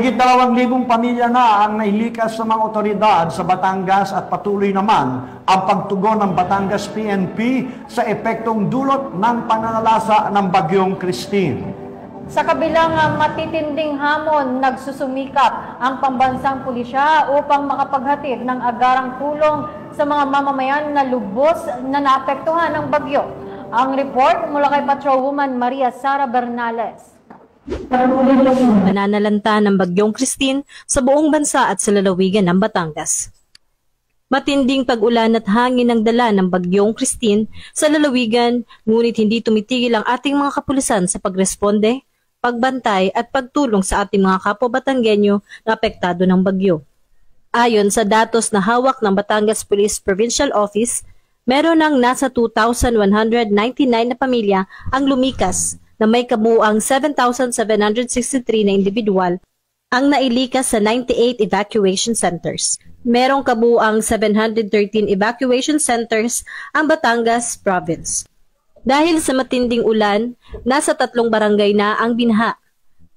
Mahigit 2,000 pamilya na ang nailikas sa mga otoridad sa Batangas at patuloy naman ang pagtugon ng Batangas PNP sa epektong dulot ng pananalasa ng Bagyong Christine. Sa kabilang matitinding hamon, nagsusumikap ang pambansang pulisya upang makapaghatid ng agarang tulong sa mga mamamayan na lubos na naapektuhan ng bagyo. Ang report mula kay Patrolwoman Maria Sara Bernales. Mananalanta ng Bagyong Christine sa buong bansa at sa lalawigan ng Batangas. Matinding pag-ulan at hangin ang dala ng Bagyong Christine sa lalawigan, ngunit hindi tumitigil ang ating mga kapulisan sa pagresponde, pagbantay at pagtulong sa ating mga kapwa Batanggenyo na apektado ng bagyo. Ayon sa datos na hawak ng Batangas Police Provincial Office, meron ng nasa 2,199 na pamilya ang lumikas na may kabuuang 7,763 na individual ang nailikas sa 98 evacuation centers. Merong kabuuang 713 evacuation centers ang Batangas Province. Dahil sa matinding ulan, nasa 3 barangay na ang binha,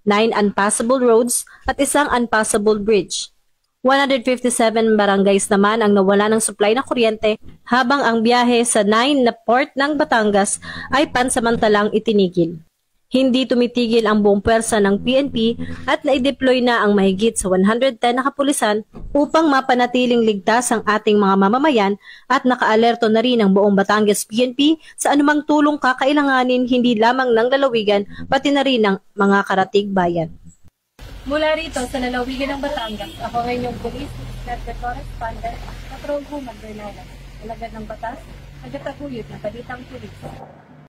9 unpassable roads at 1 unpassable bridge. 157 barangays naman ang nawala ng supply ng kuryente habang ang biyahe sa 9 na port ng Batangas ay pansamantalang itinigil. Hindi tumitigil ang buong pwersa ng PNP at naideploy na ang mahigit sa 110 na kapulisan upang mapanatiling ligtas ang ating mga mamamayan at nakaalerto na rin ang buong Batangas PNP sa anumang tulong kakailanganin hindi lamang ng lalawigan pati na rin ng mga karatig bayan. Mula rito sa lalawigan ng Batangas, ako ngayon yung Police Network Correspondent, Patrolwoman Bernales, alagad ng batas, nagataguyod ng Balitang Pulis.